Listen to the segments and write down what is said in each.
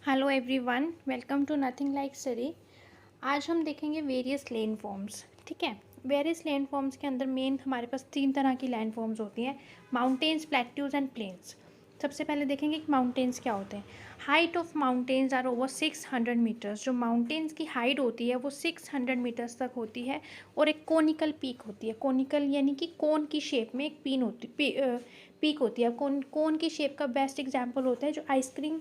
Hello everyone, welcome to nothing like study. आज हम देखेंगे वेरियस लैंड फॉर्म्स। ठीक है, वेरियस लैंड फॉर्म्स के अंदर मेन हमारे पास 3 तरह की लैंड फॉर्म्स होती हैं, माउंटेन्स, प्लेट्यूज एंड प्लेन्स। सबसे पहले देखेंगे कि माउंटेन्स क्या होते हैं। Height of mountains are over 600 meters. जो माउंटेन्स की हाइट होती है वो 600 मीटर्स तक होती है और एक कोनिकल पीक होती है। कोनिकल यानी कि कोन की शेप में एक पीक होती है। कोन की शेप का बेस्ट एग्जाम्पल होता है जो आइसक्रीम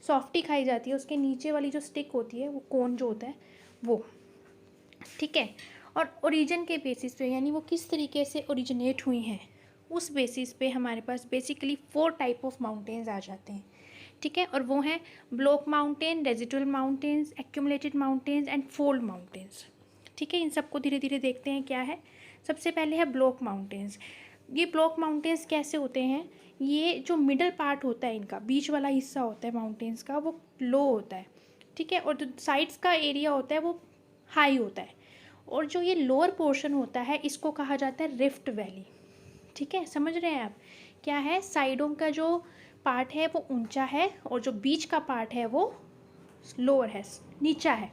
सॉफ्टी खाई जाती है, उसके नीचे वाली जो स्टिक होती है वो कोन जो होता है वो। ठीक है, और ओरिजिन के बेसिस पे यानी वो किस तरीके से ओरिजिनेट हुई हैं उस बेसिस पे हमारे पास बेसिकली 4 टाइप ऑफ माउंटेन्स आ जाते हैं। ठीक है, और वो हैं block mountain, residual mountains, accumulated mountains and fold mountains. ठीक है, इन सबको धीरे धीरे देखते हैं क्या है। सबसे पहले है ब्लॉक माउंटेन्स। ये ब्लॉक माउंटेन्स कैसे होते हैं, ये जो मिडल पार्ट होता है, इनका बीच वाला हिस्सा होता है माउंटेन्स का, वो लो होता है। ठीक है, और जो साइड्स का एरिया होता है वो हाई होता है। और जो ये लोअर पोर्शन होता है इसको कहा जाता है रिफ्ट वैली। ठीक है, समझ रहे हैं आप क्या है। साइडों का जो पार्ट है वो ऊंचा है और जो बीच का पार्ट है वो लोअर है, नीचा है।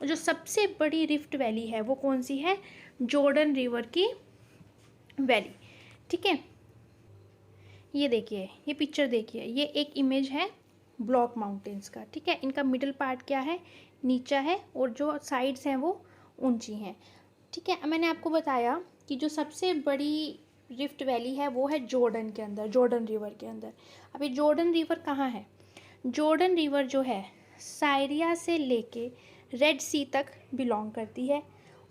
और जो सबसे बड़ी रिफ्ट वैली है वो कौन सी है, जॉर्डन रिवर की वैली। ठीक है, ये देखिए, ये पिक्चर देखिए, ये एक इमेज है ब्लॉक माउंटेन्स का। ठीक है, इनका मिडिल पार्ट क्या है, नीचा है और जो साइड्स हैं वो ऊंची हैं। ठीक है, मैंने आपको बताया कि जो सबसे बड़ी रिफ्ट वैली है वो है जॉर्डन के अंदर, जॉर्डन रिवर के अंदर। अब ये जॉर्डन रिवर कहाँ है, जॉर्डन रिवर जो है साइरिया से लेके रेड सी तक बिलोंग करती है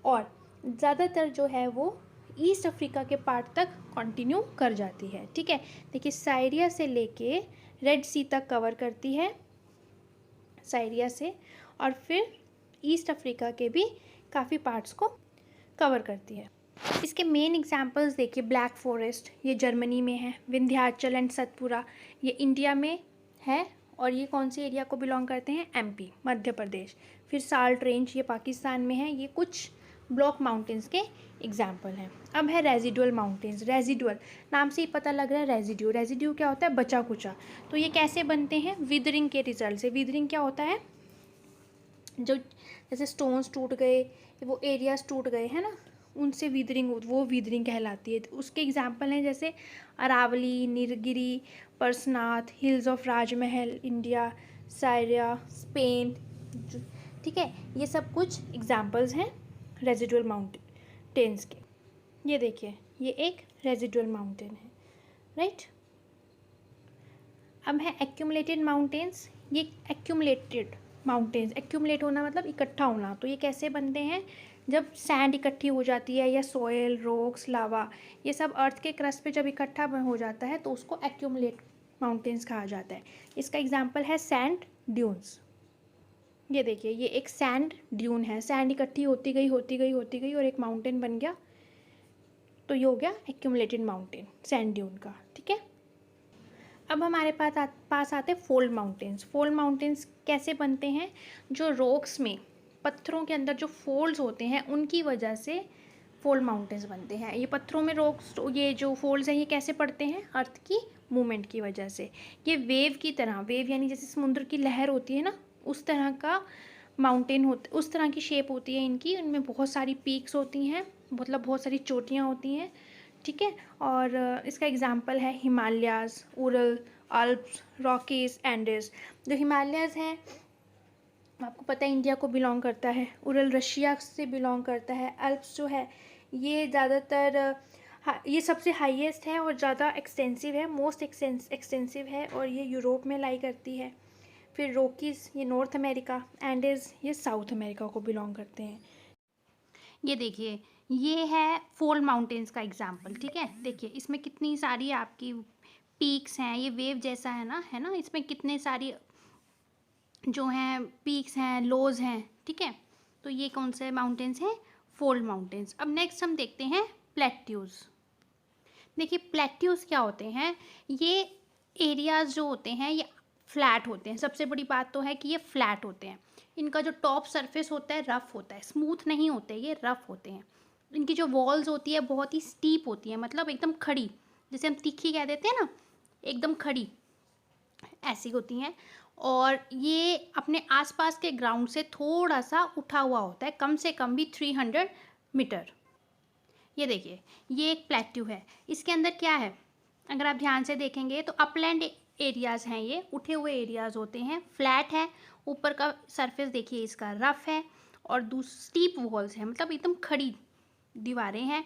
और ज़्यादातर जो है वो ईस्ट अफ्रीका के पार्ट तक कंटिन्यू कर जाती है। ठीक है, देखिए साइरिया से लेके रेड सी तक कवर करती है, साइरिया से, और फिर ईस्ट अफ्रीका के भी काफ़ी पार्ट्स को कवर करती है। इसके मेन एग्जांपल्स देखिए, ब्लैक फॉरेस्ट ये जर्मनी में है, विंध्याचल एंड सतपुरा ये इंडिया में है, और ये कौन से एरिया को बिलोंग करते हैं, एमपी, मध्य प्रदेश। फिर साल्ट रेंज ये पाकिस्तान में है। ये कुछ ब्लॉक माउंटेन्स के एग्जाम्पल हैं। अब है रेजिडुअल माउंटेन्स। रेजिडुअल नाम से ही पता लग रहा है, रेजिड्यू, रेजिड्यू क्या होता है, बचा कुचा। तो ये कैसे बनते हैं, विदरिंग के रिजल्ट से। विदरिंग क्या होता है, जो जैसे स्टोन्स टूट गए, वो एरियाज टूट गए हैं ना, उनसे विदरिंग, वो विदरिंग कहलाती है। तो उसके एग्जाम्पल हैं जैसे Aravalli, Nilgiri, Parasnath, hills of Rajmahal, India, Syria, Spain. ठीक है, ये सब कुछ एग्जाम्पल्स हैं रेजिडुअल माउंटेन्स के। ये देखिए, ये एक रेजिडुअल माउंटेन है, राइट। अब है एक्यूमुलेटेड माउंटेन्स। ये एक्यूमुलेटेड माउंटेन्स, एक्यूमुलेट होना मतलब इकट्ठा होना। तो ये कैसे बनते हैं, जब सैंड इकट्ठी हो जाती है या सॉयल, रॉक्स, लावा, ये सब अर्थ के क्रस्ट पे जब इकट्ठा हो जाता है तो उसको एक्यूमुलेट माउंटेन्स कहा जाता है। इसका एग्जाम्पल है सैंड ड्यून्स। ये देखिए, ये एक सैंड ड्यून है, सैंड इकट्ठी होती गई होती गई होती गई और एक माउंटेन बन गया, तो ये हो गया एक्यूमुलेटेड माउंटेन, सैंड ड्यून का। ठीक है, अब हमारे पास आते हैं फोल्ड माउंटेन्स। फोल्ड माउंटेन्स कैसे बनते हैं, जो रॉक्स में, पत्थरों के अंदर जो फोल्ड्स होते हैं उनकी वजह से फोल्ड माउंटेन्स बनते हैं। ये पत्थरों में रॉक्स, ये जो फोल्ड्स हैं ये कैसे पड़ते हैं, अर्थ की मूवमेंट की वजह से। ये वेव की तरह, वेव यानी जैसे समुद्र की लहर होती है ना, उस तरह का माउंटेन होते, उस तरह की शेप होती है इनकी। इनमें बहुत सारी पीक्स होती हैं, मतलब बहुत सारी चोटियाँ होती हैं। ठीक है, और इसका एग्जाम्पल है Himalayas, Ural, Alps, Rockies, Andes. जो हिमालयाज़ हैं आपको पता है इंडिया को बिलोंग करता है, उरल रशिया से बिलोंग करता है, अल्प्स जो है ये ज़्यादातर ये सबसे हाईएस्ट है और ज़्यादा एक्सटेंसिव है, मोस्ट एक्सटेंसिव है, और ये यूरोप में लाई करती है। फिर रॉकीज़ ये नॉर्थ अमेरिका, एंडेस ये साउथ अमेरिका को बिलोंग करते हैं। ये देखिए, ये है फोल्ड माउंटेन्स का एग्जाम्पल। ठीक है, देखिए इसमें कितनी सारी आपकी पीक्स हैं, ये वेव जैसा है ना, इसमें कितने सारी जो हैं पीक्स हैं, लोज हैं। ठीक है, तो ये कौन से माउंटेन्स हैं, फोल्ड माउंटेन्स। अब नेक्स्ट हम देखते हैं प्लेट्यूज। देखिए प्लेट्यूज क्या होते हैं, ये एरियाज जो होते हैं ये फ्लैट होते हैं। सबसे बड़ी बात तो है कि ये फ्लैट होते हैं। इनका जो टॉप सरफेस होता है रफ़ होता है, स्मूथ नहीं होते, ये रफ़ होते हैं। इनकी जो वॉल्स होती है बहुत ही स्टीप होती है, मतलब एकदम खड़ी, जैसे हम तीखी कह देते हैं ना, एकदम खड़ी ऐसी होती हैं। और ये अपने आसपास के ग्राउंड से थोड़ा सा उठा हुआ होता है, कम से कम भी 300 मीटर। ये देखिए, ये एक प्लेट्यू है। इसके अंदर क्या है, अगर आप ध्यान से देखेंगे तो अपलैंड एरियाज़ हैं, ये उठे हुए एरियाज़ होते हैं, फ्लैट है, ऊपर का सरफेस देखिए इसका रफ है, और स्टीप वॉल्स हैं, मतलब एकदम खड़ी दीवारें हैं,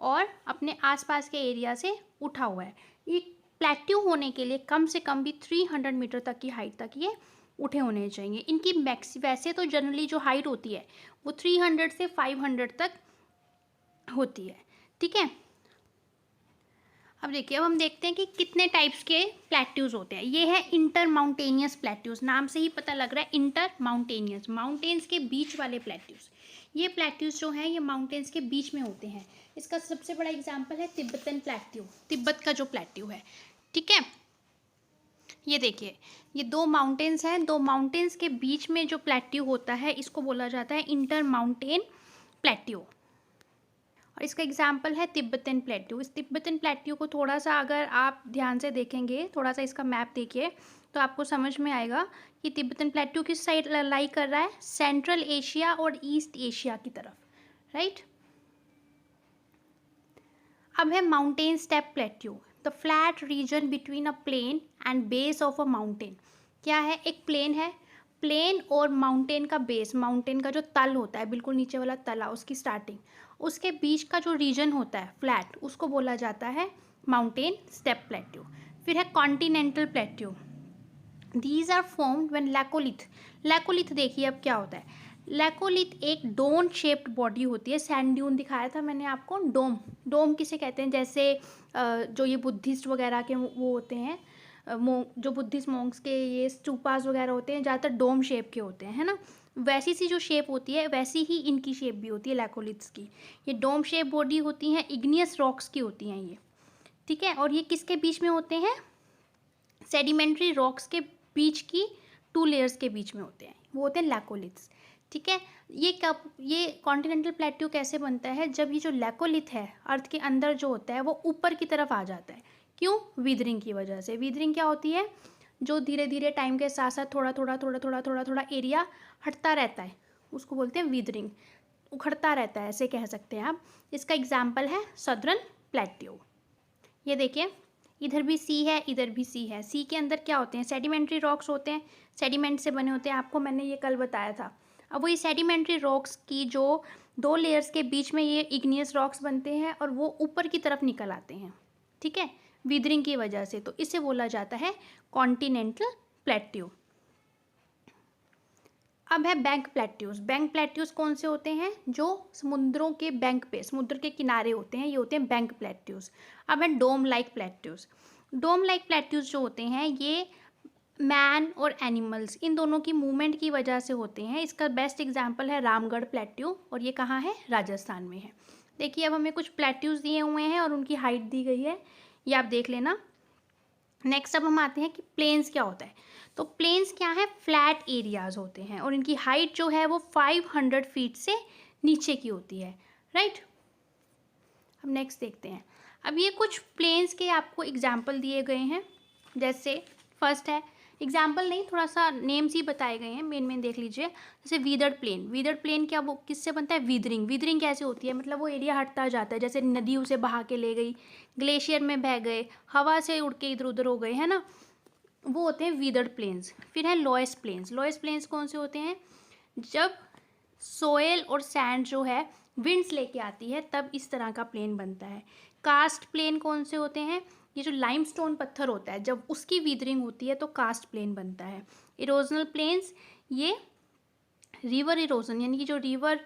और अपने आसपास के एरिया से उठा हुआ है। ये प्लेट्यू होने के लिए कम से कम भी 300 मीटर तक की हाइट तक ये उठे होने चाहिए। इनकी मैक्स वैसे तो जनरली जो हाइट होती है वो 300 से 500 तक होती है, ठीक है। अब देखिए, अब हम देखते हैं कि कितने टाइप्स के प्लेट्यूज होते हैं। ये है इंटर माउंटेनियस प्लेट्यूज, नाम से ही पता लग रहा है इंटर माउंटेनियस, माउंटेन्स के बीच वाले प्लेट्यूज। ये प्लेट्यूज जो हैं ये माउंटेन्स के बीच में होते हैं। इसका सबसे बड़ा एग्जांपल है तिब्बतन प्लेट्यू, तिब्बत का जो प्लेट्यू है, ठीक है। ये देखिए, ये दो माउंटेन्स हैं, दो माउंटेन्स के बीच में जो प्लेट्यू होता है इसको बोला जाता है इंटर माउंटेन प्लेट्यू। और इसका एग्जाम्पल है तिब्बतन प्लेट्यू। इस तिब्बतन प्लेट्यू को थोड़ा सा अगर आप ध्यान से देखेंगे, थोड़ा सा इसका मैप देखिए, तो आपको समझ में आएगा कि तिब्बतन प्लेट्यू किस साइड लाई कर रहा है, सेंट्रल एशिया और ईस्ट एशिया की तरफ, राइट। अब है mountain step plateau, the flat region between a plain and base of a mountain. क्या है, एक प्लेन है, प्लेन और माउंटेन का बेस, माउंटेन का जो तल होता है, बिल्कुल नीचे वाला तला, उसकी स्टार्टिंग, उसके बीच का जो रीजन होता है फ्लैट, उसको बोला जाता है माउंटेन स्टेप प्लेट्यू। फिर है continental plateau, these are formed when laccolith, laccolith देखिए अब क्या होता है, लैकोलिथ एक डोन शेप्ड बॉडी होती है, सैंड ड्यून दिखाया था मैंने आपको, डोम, डोम किसे कहते हैं, जैसे जो ये बुद्धिस्ट वगैरह के वो होते हैं, जो बुद्धिस्ट मॉन्क्स के ये स्टूपास वगैरह होते हैं, ज़्यादातर डोम शेप के होते हैं, है ना। वैसी सी जो शेप होती है वैसी ही इनकी शेप भी होती है लैकोलिथ्स की। ये डोम शेप बॉडी होती हैं, इग्नियस रॉक्स की होती हैं ये, ठीक है। और ये किसके बीच में होते हैं, सेडिमेंट्री रॉक्स के बीच की 2 लेयर्स के बीच में होते हैं, वो होते हैं लैकोलिथ्स, ठीक है। ये कॉन्टिनेंटल प्लेट्यू कैसे बनता है, जब ये जो लैकोलिथ है अर्थ के अंदर जो होता है वो ऊपर की तरफ आ जाता है, क्यों, वीदरिंग की वजह से। वीदरिंग क्या होती है, जो धीरे धीरे टाइम के साथ साथ थोड़ा थोड़ा थोड़ा थोड़ा थोड़ा थोड़ा एरिया हटता रहता है, उसको बोलते हैं वीदरिंग, उखड़ता रहता है, ऐसे कह सकते हैं आप। इसका एग्जाम्पल है सदर्न प्लेट्यू। ये देखिए, इधर भी सी है, इधर भी सी है। सी के अंदर क्या होते हैं, सेडिमेंट्री रॉक्स होते हैं, सेडिमेंट से बने होते हैं, आपको मैंने ये कल बताया था। अब वो ये सेडिमेंट्री रॉक्स की जो 2 लेयर्स के बीच में ये इग्नियस रॉक्स बनते हैं और वो ऊपर की तरफ निकल आते हैं, ठीक है, विदरिंग की वजह से, तो इसे बोला जाता है कॉन्टिनेंटल प्लेट्यू। अब है बैंक प्लेट्यूज। बैंक प्लेट्यूज कौन से होते हैं, जो समुद्रों के बैंक पे, समुद्र के किनारे होते हैं, ये होते हैं बैंक प्लेट्यूज। अब है डोम लाइक प्लेट्यूज। डोम लाइक प्लेट्यूज जो होते हैं ये मैन और एनिमल्स, इन दोनों की मूवमेंट की वजह से होते हैं। इसका बेस्ट एग्जांपल है रामगढ़ प्लेट्यू, और ये कहाँ है, राजस्थान में है। देखिए, अब हमें कुछ प्लेट्यूज दिए हुए हैं और उनकी हाइट दी गई है, ये आप देख लेना। नेक्स्ट अब हम आते हैं कि प्लेन्स क्या होता है। तो प्लेन्स क्या है, फ्लैट एरियाज होते हैं, और इनकी हाइट जो है वो 500 फीट से नीचे की होती है, राइट। अब नेक्स्ट देखते हैं। अब ये कुछ प्लेन्स के आपको एग्जाम्पल दिए गए हैं, जैसे फर्स्ट है, एग्जाम्पल नहीं, थोड़ा सा नेम्स ही बताए गए हैं, मेन देख लीजिए। जैसे वीदर्ड प्लेन, वीदर्ड प्लेन क्या, वो किससे बनता है, वीदरिंग। वीदरिंग कैसे होती है, मतलब वो एरिया हटता जाता है, जैसे नदी उसे बहा के ले गई, ग्लेशियर में बह गए, हवा से उड़ के इधर उधर हो गए, है ना, वो होते हैं वीदर्ड प्लेन्स। फिर है लोएस्ट प्लेन्स। लोएस्ट प्लेन्स कौन से होते हैं, जब सोयल और सैंड जो है विंड्स लेके आती है तब इस तरह का प्लेन बनता है। कास्ट प्लेन कौन से होते हैं, ये जो लाइमस्टोन पत्थर होता है जब उसकी वीदरिंग होती है तो कास्ट प्लेन बनता है। इरोजनल प्लेन्स, ये रिवर इरोजन, यानी कि जो रिवर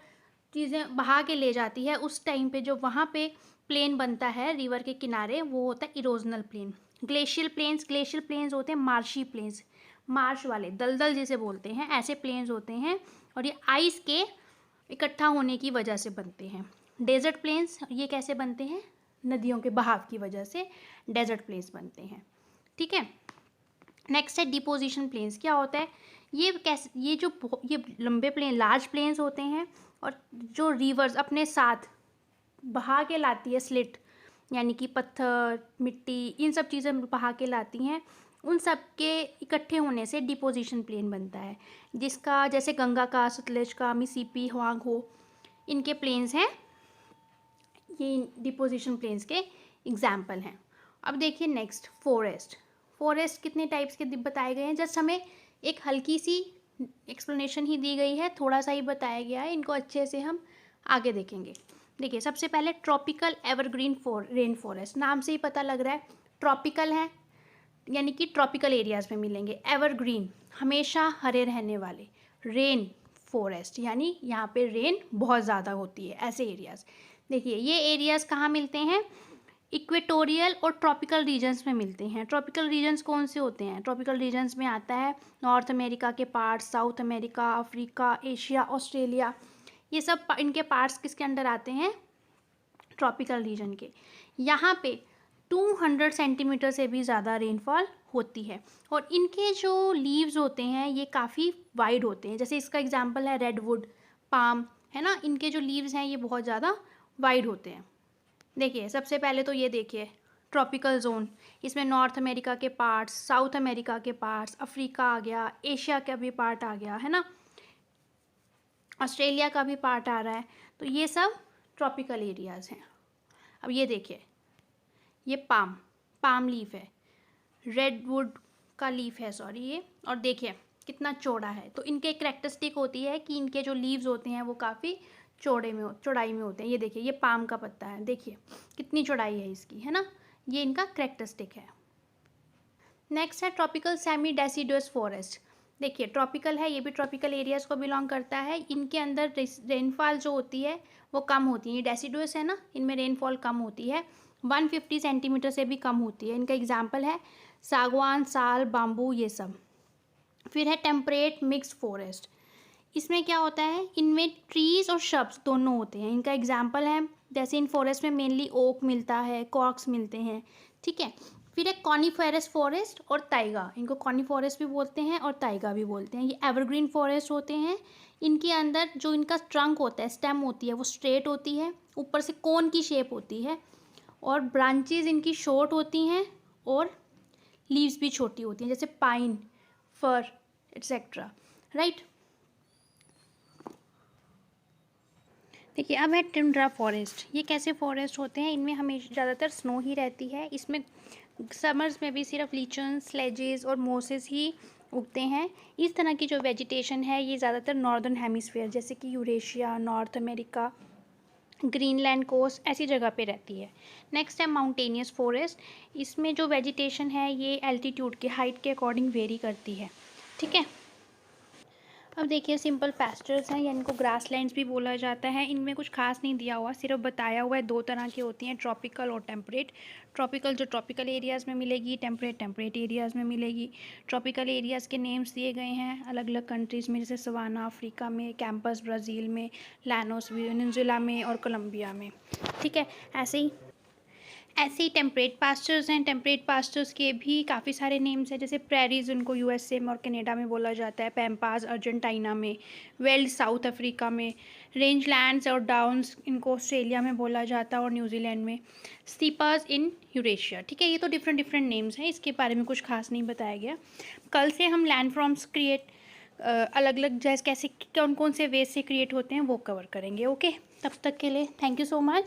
चीज़ें बहा के ले जाती है उस टाइम पे जो वहाँ पे प्लेन बनता है रिवर के किनारे, वो होता है erosional plain. Glacial plains, glacial plains होते हैं मार्शी प्लेन्स, मार्श वाले, दलदल जिसे बोलते हैं, ऐसे प्लेन्स होते हैं, और ये आइस के इकट्ठा होने की वजह से बनते हैं। डेजर्ट प्लेन्स, ये कैसे बनते हैं, नदियों के बहाव की वजह से डेजर्ट प्लेन्स बनते हैं, ठीक है। नेक्स्ट है डिपोजिशन प्लेन्स। क्या होता है, ये कैसे, ये लंबे प्लेन, लार्ज प्लेन्स होते हैं, और जो रिवर्स अपने साथ बहा के लाती है स्लिट, यानी कि पत्थर, मिट्टी, इन सब चीज़ें बहा के लाती हैं, उन सब के इकट्ठे होने से डिपोजिशन प्लेन बनता है, जिसका जैसे गंगा का, सतलज का, मिसिसिपी, हुआंग हो, इनके प्लेन्स हैं, ये डिपोजिशन प्लेन्स के एग्जाम्पल हैं। अब देखिए नेक्स्ट, फॉरेस्ट कितने टाइप्स के बताए गए हैं। जस्ट हमें एक हल्की सी एक्सप्लेनेशन ही दी गई है, थोड़ा सा ही बताया गया है, इनको अच्छे से हम आगे देखेंगे। देखिए सबसे पहले ट्रॉपिकल एवरग्रीन रेन फॉरेस्ट, नाम से ही पता लग रहा है ट्रॉपिकल है, यानी कि ट्रॉपिकल एरियाज़ में मिलेंगे। एवरग्रीन, हमेशा हरे रहने वाले। रेन फॉरेस्ट, यानी यहाँ पे रेन बहुत ज़्यादा होती है, ऐसे एरियाज़। देखिए ये एरियाज़ कहाँ मिलते हैं, इक्वेटोरियल और ट्रॉपिकल रीजन्स में मिलते हैं। ट्रॉपिकल रीजन्स कौन से होते हैं, ट्रॉपिकल रीजन्स में आता है नॉर्थ अमेरिका के parts, south America, Africa, Asia, Australia, ये सब इनके पार्ट्स किसके अंडर आते हैं, ट्रॉपिकल रीजन के। यहाँ पे 200 सेंटीमीटर से भी ज़्यादा रेनफॉल होती है, और इनके जो लीव्स होते हैं ये काफ़ी वाइड होते हैं। जैसे इसका एग्जांपल है रेडवुड, पाम, है ना, इनके जो लीव्स हैं ये बहुत ज़्यादा वाइड होते हैं। देखिए सबसे पहले तो ये देखिए ट्रॉपिकल जोन, इसमें नॉर्थ अमेरिका के पार्ट्स, साउथ अमेरिका के पार्ट्स, अफ्रीका आ गया, एशिया का भी पार्ट आ गया, है ना, ऑस्ट्रेलिया का भी पार्ट आ रहा है, तो ये सब ट्रॉपिकल एरियाज़ हैं। अब ये देखिए ये पाम लीफ है, रेडवुड का लीफ है, सॉरी ये, और देखिए कितना चौड़ा है। तो इनके करैक्टरिस्टिक होती है कि इनके जो लीव्स होते हैं वो काफ़ी चौड़ाई में होते हैं। ये देखिए ये पाम का पत्ता है, देखिए कितनी चौड़ाई है इसकी, है ना, ये इनका करैक्टरिस्टिक है। नेक्स्ट है ट्रॉपिकल सेमी डेसिडुअस फॉरेस्ट। देखिए ट्रॉपिकल है, ये भी ट्रॉपिकल एरियाज़ को बिलोंग करता है। इनके अंदर रेनफॉल जो होती है वो कम होती है, ये डेसिडुअस है ना, इनमें रेनफॉल कम होती है, 150 सेंटीमीटर से भी कम होती है। इनका एग्जाम्पल है सागवान, साल, बाम्बू, ये सब। फिर है टेम्परेट मिक्स्ड फॉरेस्ट, इसमें क्या होता है, इनमें ट्रीज़ और श्रब्स दोनों होते हैं। इनका एग्जाम्पल है, जैसे इन फॉरेस्ट में मेनली ओक मिलता है, कॉर्क्स मिलते हैं, ठीक है। फिर है कॉनिफेरस फॉरेस्ट और ताइगा, इनको कॉनिफॉरेस्ट भी बोलते हैं और ताइगा भी बोलते हैं। ये एवरग्रीन फॉरेस्ट होते हैं, इनके अंदर जो इनका ट्रंक होता है, स्टेम होती है, वो स्ट्रेट होती है, ऊपर से कोन की शेप होती है, और ब्रांचेज इनकी शॉर्ट होती हैं, और लीव्स भी छोटी होती हैं, जैसे पाइन, फर, एट्सेट्रा, राइट। देखिए अब है टुंड्रा फॉरेस्ट। ये कैसे फॉरेस्ट होते हैं, इनमें हमेशा ज़्यादातर स्नो ही रहती है। इसमें समर्स में भी सिर्फ लीचन, स्लेजेस और मोसेस ही उगते हैं। इस तरह की जो वेजिटेशन है ये ज़्यादातर नॉर्दर्न हेमिस्फीयर, जैसे कि Eurasia, north America, Greenland coast, ऐसी जगह पे रहती है। नेक्स्ट है माउंटेनियस फॉरेस्ट। इसमें जो वेजिटेशन है ये एल्टीट्यूड के, हाइट के अकॉर्डिंग वेरी करती है, ठीक है। अब देखिए सिंपल पैस्चर्स हैं, या इनको ग्रासलैंड्स भी बोला जाता है। इनमें कुछ खास नहीं दिया हुआ, सिर्फ बताया हुआ है 2 तरह की होती हैं, ट्रॉपिकल और टेम्परेट। ट्रॉपिकल जो ट्रॉपिकल एरियाज़ में मिलेगी, टेम्परेट एरियाज़ में मिलेगी। ट्रॉपिकल एरियाज़ के नेम्स दिए गए हैं अलग अलग कंट्रीज़ में, जैसे सवाना अफ्रीका में, कैंपस ब्राज़ील में, लैनोस वेनेजुएला में और कोलंबिया में, ठीक है। ऐसे ही टेम्परेट पास्चर्स हैं। टेम्परेट पास्चर्स के भी काफ़ी सारे नेम्स हैं, जैसे प्रेरीज उनको यूएसए में और कनाडा में बोला जाता है, पैम्पास अर्जेंटीना में, वेल्ड साउथ अफ्रीका में, रेंज लैंड्स और डाउन्स इनको ऑस्ट्रेलिया में बोला जाता है और न्यूजीलैंड में, स्टीपर्स इन यूरेशिया, ठीक है। ये तो डिफरेंट नेम्स हैं, इसके बारे में कुछ खास नहीं बताया गया। कल से हम लैंड फॉर्म्स क्रिएट अलग अलग जैसे कैसे कौन कौन से वेज से क्रिएट होते हैं वो कवर करेंगे, ओके। तब तक के लिए थैंक यू सो मच।